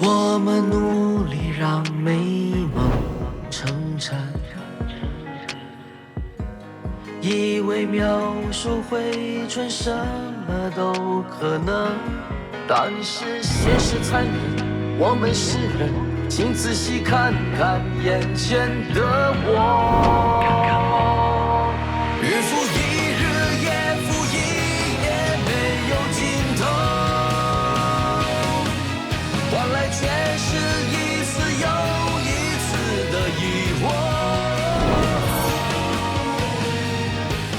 我们努力让美梦成真，以为描述回春什么都可能，但是现实残忍，我们是人，请仔细看看眼前的我。日复一日，夜复一夜，没有尽头，换来却是一次又一次的疑惑。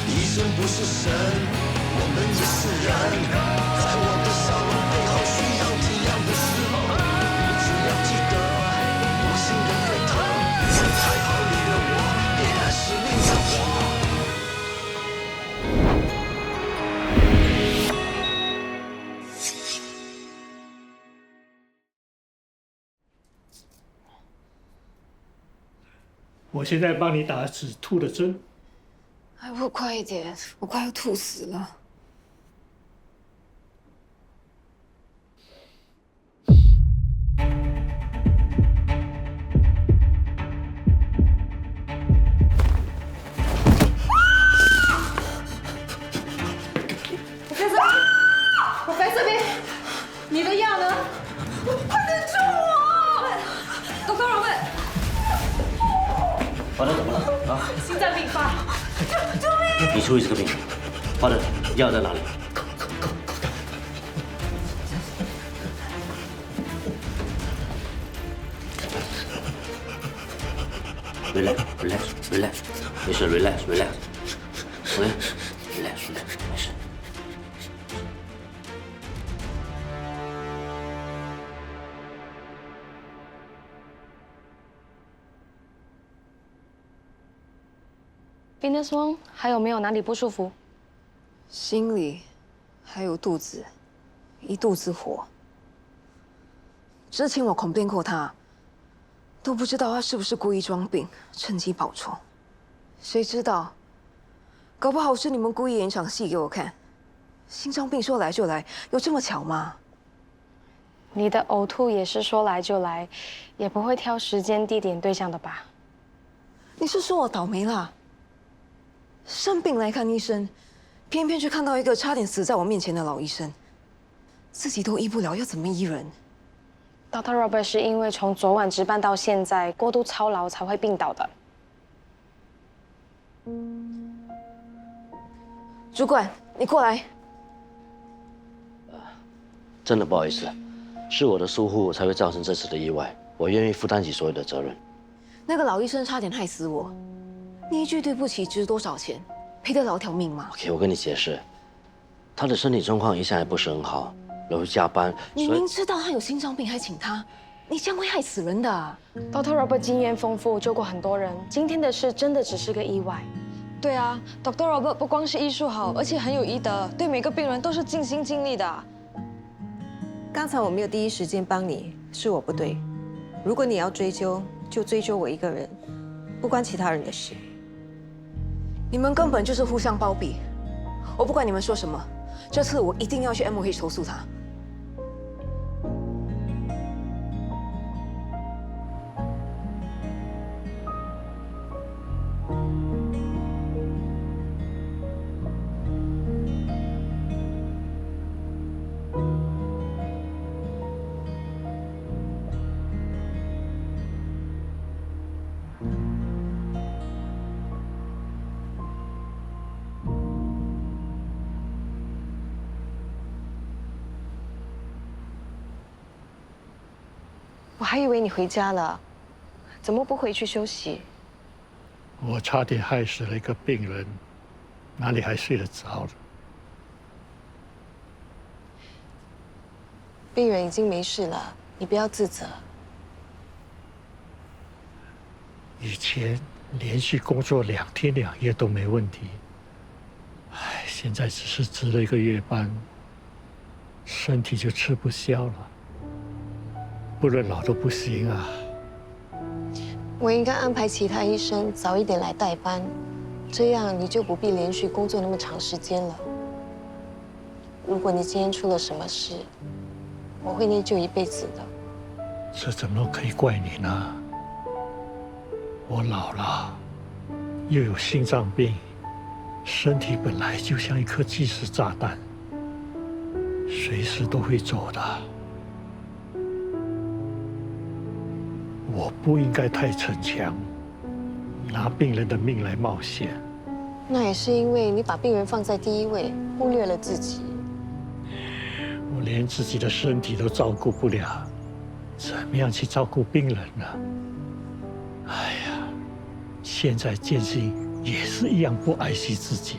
医生不是神，我们也是人，在我的笑容背后需要这样的时候，你只要记得我心的沸腾，害怕你的我依然是另一我。我现在帮你打止吐的针。还不快一点，我快要吐死了。我在这边，你的药呢？快点救我！Dr. Robert， 华德怎么了啊？心脏病发，救命！你处理这个病人。华德，药在哪里？relax，没事 relax，OK，relax，没事。Venus Wong 还有没有哪里不舒服？心里还有肚子，一肚子火。之前我complain过他，都不知道他是不是故意装病，趁机报仇。谁知道，搞不好是你们故意演场戏给我看。心脏病说来就来，有这么巧吗？你的呕吐也是说来就来，也不会挑时间、地点、对象的吧？你是说我倒霉啦？生病来看医生，偏偏却看到一个差点死在我面前的老医生，自己都医不了，要怎么医人？ Dr. Robert 是因为从昨晚值班到现在过度操劳才会病倒的。主管，你过来。真的不好意思，是我的疏忽才会造成这次的意外，我愿意负担起所有的责任。那个老医生差点害死我，你一句对不起值多少钱？赔得了条命吗 OK， 我跟你解释，他的身体状况一向也不是很好，又会加班。你明知道他有心脏病还请他，你这样会害死人的啊。Dr. Robert 经验丰富，救过很多人。今天的事真的只是个意外。对啊 ，Dr. Robert 不光是医术好，而且很有医德，对每个病人都是尽心尽力的。刚才我没有第一时间帮你，是我不对。如果你要追究，就追究我一个人，不关其他人的事。你们根本就是互相包庇。我不管你们说什么，这次我一定要去 MOH 投诉他。我还以为你回家了，怎么不回去休息？我差点害死了一个病人，哪里还睡得着了？病人已经没事了，你不要自责。以前连续工作2天2夜都没问题，唉，现在只是值了1个月班，身体就吃不消了，不然老都不行啊。我应该安排其他医生早一点来代班，这样你就不必连续工作那么长时间了。如果你今天出了什么事，我会内疚一辈子的。这怎么可以怪你呢？我老了，又有心脏病，身体本来就像一颗计时炸弹，随时都会走的。我不应该太逞强，拿病人的命来冒险。那也是因为你把病人放在第一位，忽略了自己。我连自己的身体都照顾不了，怎么样去照顾病人呢？哎呀，现在建新也是一样不爱惜自己，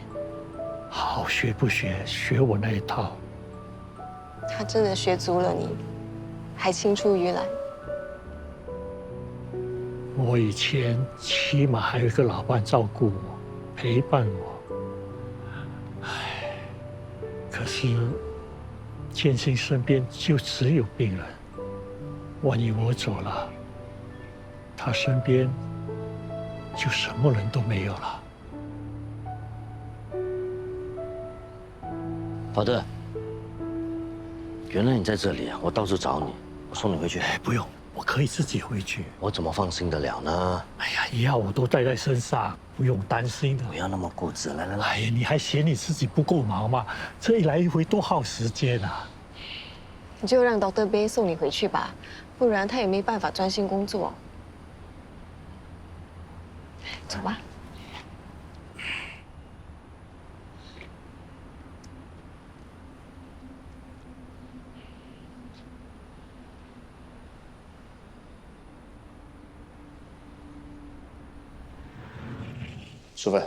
好学不学，学我那一套。他真的学足了你，还青出于蓝。我以前起码还有一个老伴照顾我，陪伴我。唉，可是建新身边就只有病人，万一我走了，他身边就什么人都没有了。法德，原来你在这里啊！我到处找你，我送你回去。哎，不用，我可以自己回去。我怎么放心得了呢？哎呀，药我都带在身上，不用担心的。不要那么固执，来来来。哎呀，你还嫌你自己不够忙吗？这一来一回多耗时间啊！你就让 Dr. Bay 送你回去吧，不然他也没办法专心工作。走吧。淑芬，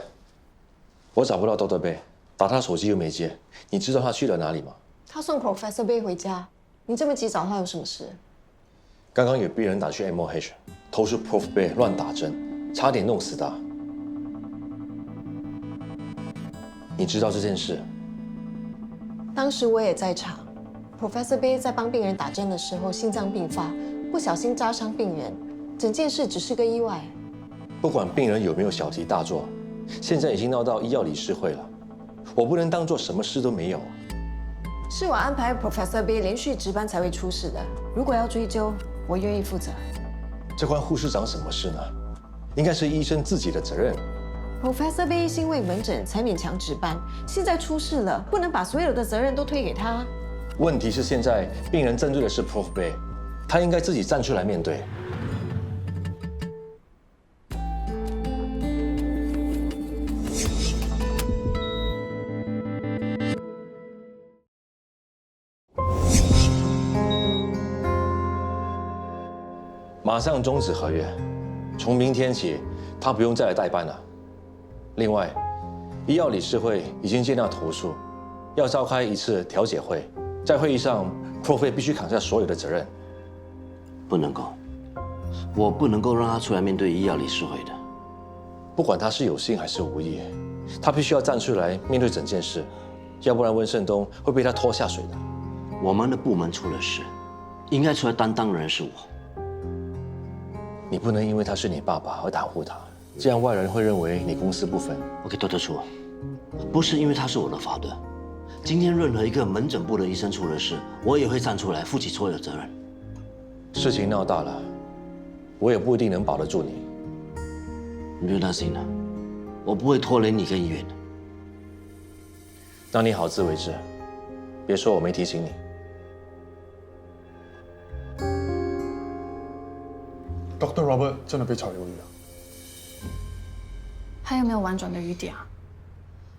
我找不到 Dr. Bay， 打他手机又没接，你知道他去了哪里吗？他送 Professor Bay 回家，你这么急找他有什么事？刚刚有病人打去 MOH， 投诉 Prof Bay 乱打针，差点弄死他。你知道这件事？当时我也在场 ，Professor Bay 在帮病人打针的时候心脏病发，不小心扎伤病人，整件事只是个意外。不管病人有没有小题大做，现在已经闹到医药理事会了，我不能当做什么事都没有。是我安排 Professor Bay 连续值班才会出事的。如果要追究，我愿意负责。这关护士长什么事呢？应该是医生自己的责任。Professor Bay 是因为门诊才勉强值班，现在出事了，不能把所有的责任都推给他。问题是现在病人针对的是 Prof Bay， 他应该自己站出来面对。马上终止合约，从明天起，他不用再来代班了。另外，医药理事会已经接到投诉，要召开一次调解会，在会议上 ，Prof 必须扛下所有的责任。不能够，我不能够让他出来面对医药理事会的。不管他是有心还是无意，他必须要站出来面对整件事，要不然温胜东会被他拖下水的。我们的部门出了事，应该出来担当的人是我。你不能因为他是你爸爸而袒护他，这样外人会认为你公私不分。我可以说得出，不是因为他是我的法德。今天任何一个门诊部的医生出了事，我也会站出来负起所有责任。事情闹大了，我也不一定能保得住你。你不用担心了，我不会拖累你跟医院的。那你好自为之，别说我没提醒你。Dr. Robert 真的被炒鱿鱼了，还有没有婉转的余地啊？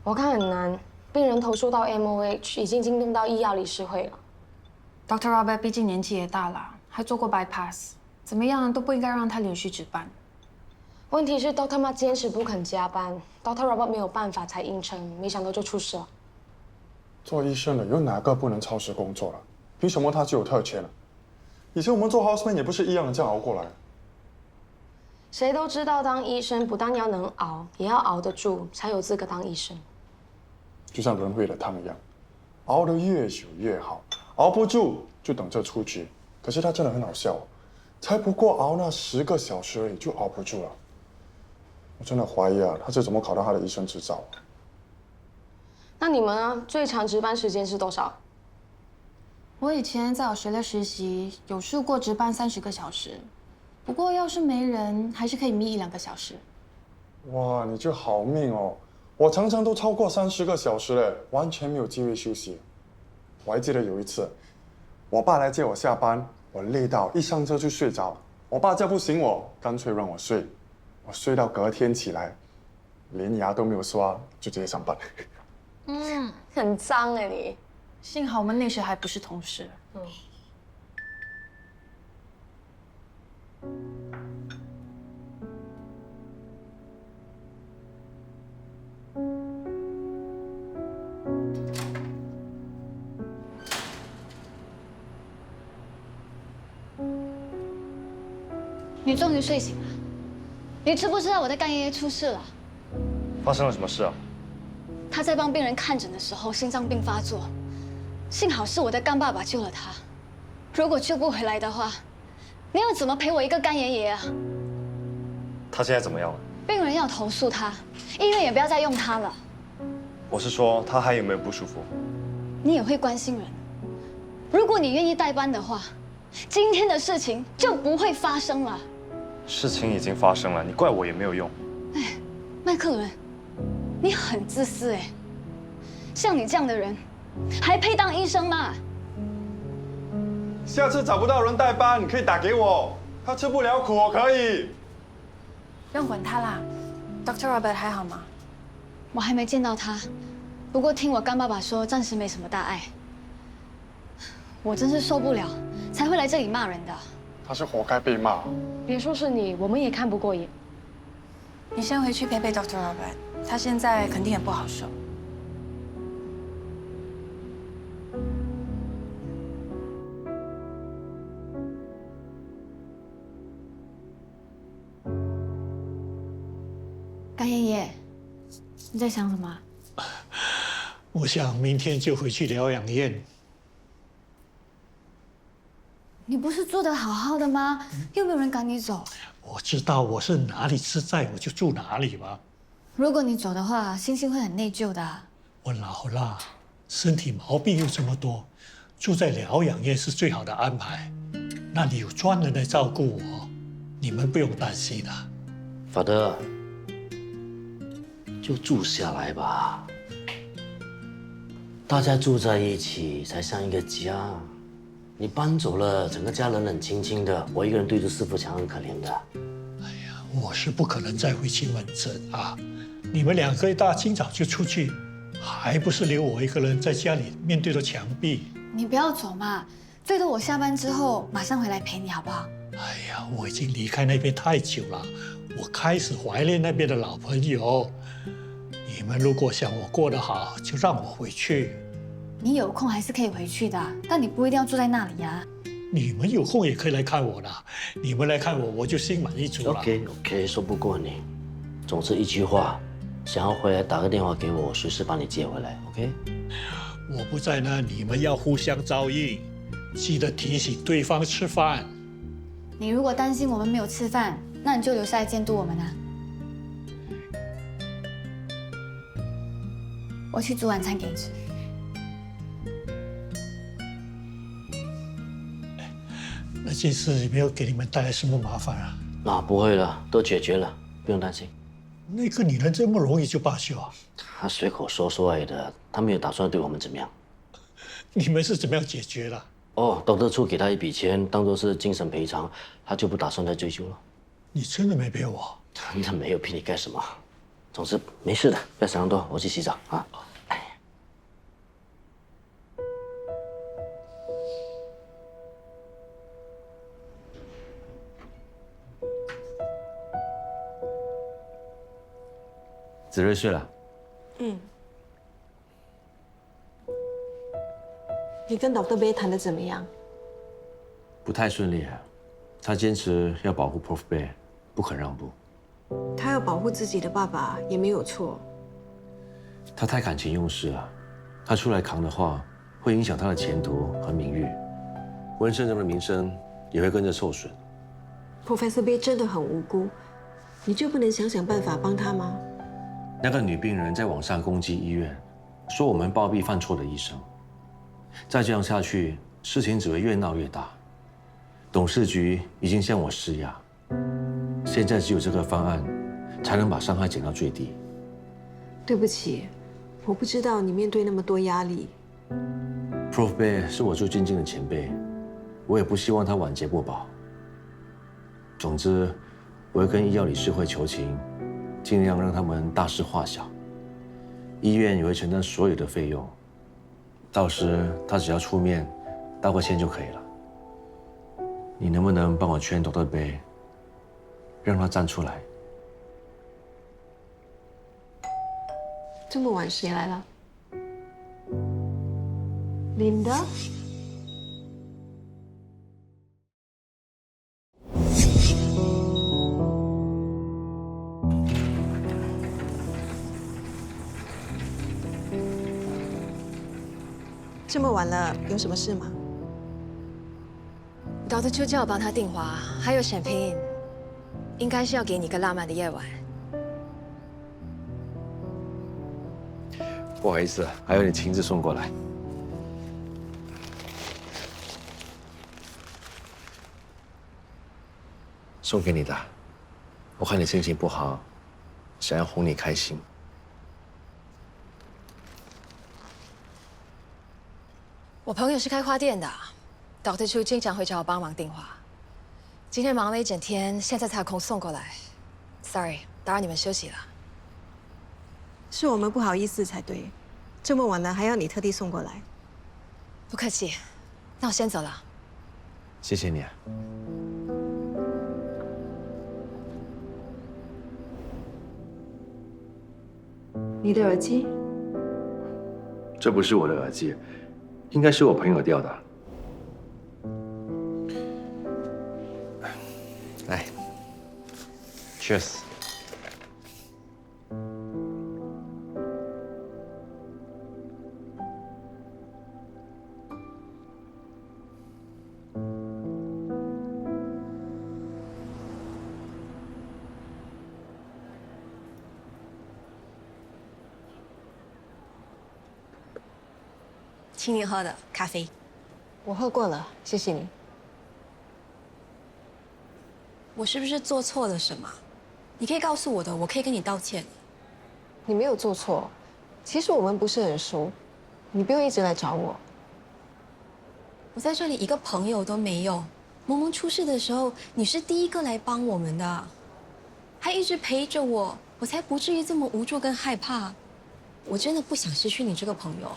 我看很难。病人投诉到 MOH， 已经惊动到医药理事会了。Dr. Robert 毕竟年纪也大了，还做过 bypass， 怎么样都不应该让他连续值班。问题是 Dr. Ma 坚持不肯加班 ，Dr. Robert 没有办法才硬撑，没想到就出事了。做医生的有哪个不能超时工作了？凭什么他就有特权了？以前我们做 houseman 也不是一样这样熬过来。谁都知道，当医生不但要能熬，也要熬得住，才有资格当医生。就像轮回的汤一样，熬得越久越好，熬不住就等着出局。可是他真的很好笑，才不过熬那10个小时而已就熬不住了。我真的怀疑啊，他是怎么考到他的医生执照？那你们呢？最长值班时间是多少？我以前在Australia实习，有试过值班30个小时，不过要是没人，还是可以眯1-2个小时。哇，你就好命哦！我常常都超过30个小时嘞，完全没有机会休息。我还记得有一次，我爸来接我下班，我累到一上车就睡着，我爸叫不醒我，干脆让我睡，我睡到隔天起来，连牙都没有刷就直接上班。很脏哎你。幸好我们那时还不是同事。你终于睡醒了，你知不知道我的干爷爷出事了？发生了什么事啊？他在帮病人看诊的时候心脏病发作，幸好是我的干爸爸救了他。如果救不回来的话，你要怎么赔我一个干爷爷啊？他现在怎么样了？病人要投诉他，医院也不要再用他了。我是说，他还有没有不舒服？你也会关心人，如果你愿意代班的话，今天的事情就不会发生了。事情已经发生了，你怪我也没有用。哎，麦克伦，你很自私哎！像你这样的人，还配当医生吗？下次找不到人代班，你可以打给我。他吃不了苦，我可以。不用管他啦。Dr. Robert 还好吗？我还没见到他，不过听我干爸爸说，暂时没什么大碍。我真是受不了，才会来这里骂人的。他是活该被骂。别说是你，我们也看不过眼。你先回去陪陪 Dr. Robert， 他现在肯定也不好受。干爷爷，你在想什么？我想明天就回去疗养院。你不是住得好好的吗？又没有人赶你走。我知道我是哪里自在，我就住哪里嘛。如果你走的话，星星会很内疚的。我老了，身体毛病又这么多，住在疗养院是最好的安排。那里有专人来照顾我，你们不用担心的。法德，就住下来吧。大家住在一起才像一个家。你搬走了，整个家冷冷清清的，我一个人对着四幅墙很可怜的。哎呀，我是不可能再回去门诊啊！你们2个一大清早就出去，还不是留我一个人在家里面对着墙壁？你不要走嘛，最多我下班之后马上回来陪你，好不好？哎呀，我已经离开那边太久了，我开始怀念那边的老朋友。你们如果想我过得好，就让我回去。你有空还是可以回去的，但你不一定要住在那里呀。你们有空也可以来看我的，你们来看我，我就心满意足了。OK， 说不过你。总之一句话，想要回来打个电话给我，我随时把你接回来。OK。我不在呢，你们要互相照应，记得提醒对方吃饭。你如果担心我们没有吃饭，那你就留下来监督我们啊。我去煮晚餐给你吃。那件事有没有给你们带来什么麻烦啊？啊，不会了，都解决了，不用担心。那个女人这么容易就罢休啊？她随口说说而已的，她没有打算对我们怎么样。你们是怎么样解决的？哦，董事处给她一笔钱，当做是精神赔偿，她就不打算再追究了。你真的没骗我？真的没有骗你干什么？总之没事的，不要想那么多，我去洗澡啊。子睿睡了。你跟 Dr. Bay 谈的怎么样？不太顺利，他坚持要保护 Prof. Bay， 不肯让步。他要保护自己的爸爸也没有错。他太感情用事了，他出来扛的话，会影响他的前途和名誉，温圣中的名声也会跟着受损。Professor Bay 真的很无辜，你就不能想想办法帮他吗？那个女病人在网上攻击医院，说我们包庇犯错的医生。再这样下去，事情只会越闹越大。董事局已经向我施压，现在只有这个方案，才能把伤害减到最低。对不起，我不知道你面对那么多压力。Prof Bay 是我最尊敬的前辈，我也不希望他晚节不保。总之，我会跟医药理事会求情，尽量让他们大事化小。医院也会承担所有的费用，到时他只要出面道个歉就可以了。你能不能帮我劝 Dr. Bay， 让他站出来？这么晚谁来了？Linda？这么晚了，有什么事吗Dr. Chu 叫我帮他订花，还有 champagne， 应该是要给你个浪漫的夜晚。不好意思，还要你亲自送过来。送给你的，我看你心情不好，想要哄你开心。我朋友是开花店的，Dr. Chu 经常会找我帮忙订花。今天忙了一整天，现在才有空送过来。Sorry， 打扰你们休息了。是我们不好意思才对，这么晚了还要你特地送过来。不客气，那我先走了。谢谢你啊。你的耳机？这不是我的耳机，应该是我朋友掉的。来 ，Cheers。请你喝的咖啡。我喝过了，谢谢你。我是不是做错了什么？你可以告诉我的，我可以跟你道歉。你没有做错，其实我们不是很熟，你不用一直来找我。我在这里一个朋友都没有。萌萌出事的时候，你是第一个来帮我们的，还一直陪着我，我才不至于这么无助跟害怕。我真的不想失去你这个朋友。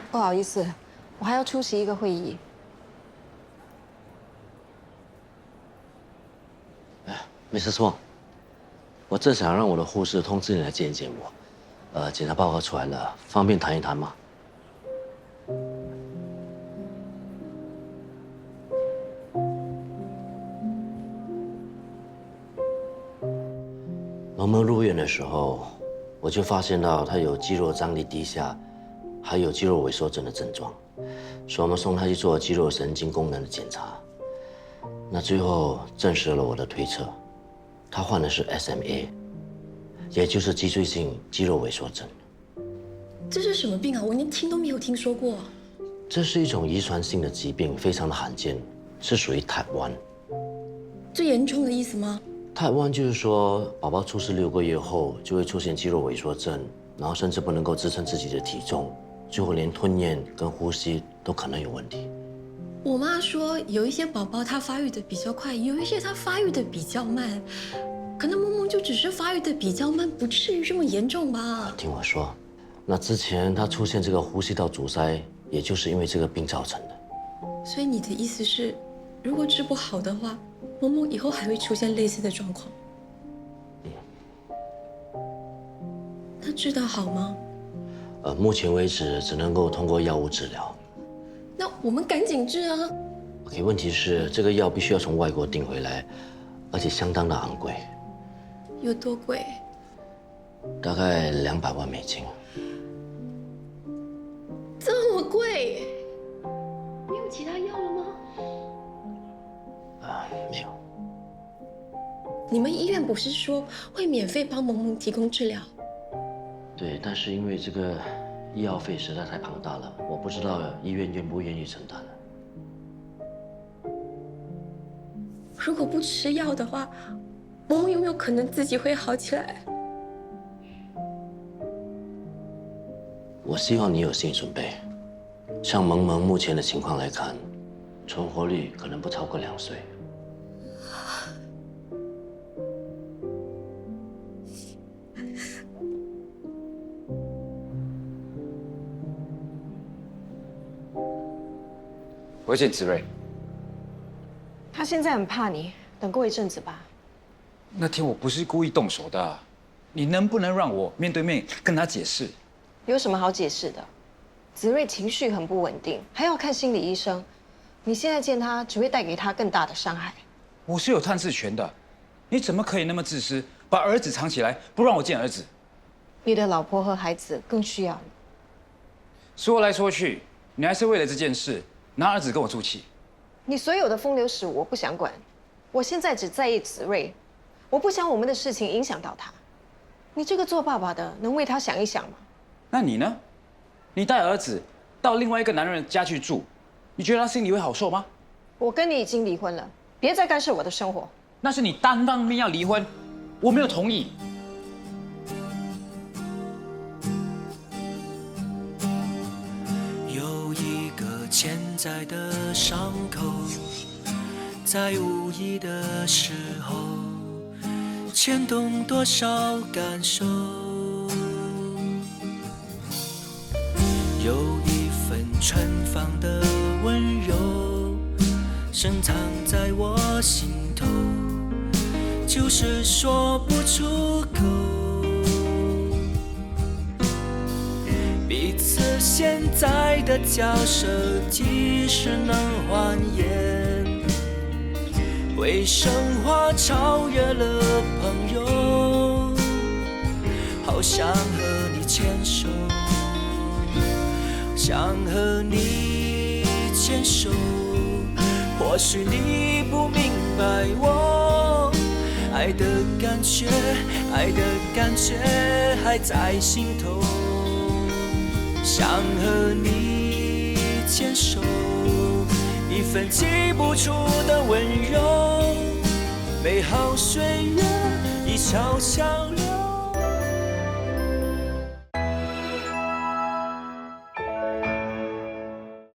不好意思，我还要出席一个会议。Mrs. Wang， 我正想让我的护士通知你来见一见我。检查报告出来了，方便谈一谈吗？萌萌入院的时候，我就发现到她有肌肉张力低下，还有肌肉萎缩症的症状，所以我们送她去做肌肉神经功能的检查。那最后证实了我的推测，她患的是 SMA， 也就是脊椎性肌肉萎缩症。这是什么病啊？我连听都没有听说过。这是一种遗传性的疾病，非常的罕见，是属于 Type 1。最严重的意思吗？ Type 1就是说，宝宝出世6个月后就会出现肌肉萎缩症，然后甚至不能够支撑自己的体重，最后连吞咽跟呼吸都可能有问题。我妈说，有一些宝宝他发育的比较快，有一些他发育的比较慢，可能萌萌就只是发育的比较慢，不至于这么严重吧？听我说，那之前他出现这个呼吸道阻塞，也就是因为这个病造成的。所以你的意思是，如果治不好的话，萌萌以后还会出现类似的状况？那治得好吗？目前为止只能够通过药物治疗。那我们赶紧治啊 ！OK， 问题是这个药必须要从外国订回来，而且相当的昂贵。有多贵？大概200万美金。这么贵？没有其他药了吗？没有。你们医院不是说会免费帮萌萌提供治疗？对，但是因为这个医药费实在太庞大了，我不知道医院愿不愿意承担。如果不吃药的话，萌萌有没有可能自己会好起来？我希望你有心理准备。像萌萌目前的情况来看，存活率可能不超过2岁。我要见子睿。他现在很怕你，等过一阵子吧。那天我不是故意动手的，你能不能让我面对面跟他解释？有什么好解释的？子睿情绪很不稳定，还要看心理医生。你现在见他，只会带给他更大的伤害。我是有探视权的，你怎么可以那么自私，把儿子藏起来，不让我见儿子？你的老婆和孩子更需要你。说来说去，你还是为了这件事拿儿子跟我出气。你所有的风流史我不想管，我现在只在意子睿，我不想我们的事情影响到他。你这个做爸爸的，能为他想一想吗？那你呢？你带儿子到另外一个男人家去住，你觉得他心里会好受吗？我跟你已经离婚了，别再干涉我的生活。那是你单方面要离婚，我没有同意。有一个潜在的伤口，在无意的时候牵动多少感受，有一份春放的温柔深藏在我心头，就是说不出口。彼此现在的交涉，即使能还原，会升华超越了朋友。好想和你牵手，想和你牵手，或许你不明白我爱的感觉，爱的感觉还在心头。想和你牵手，一份寄不出的温柔，美好岁月已悄悄流。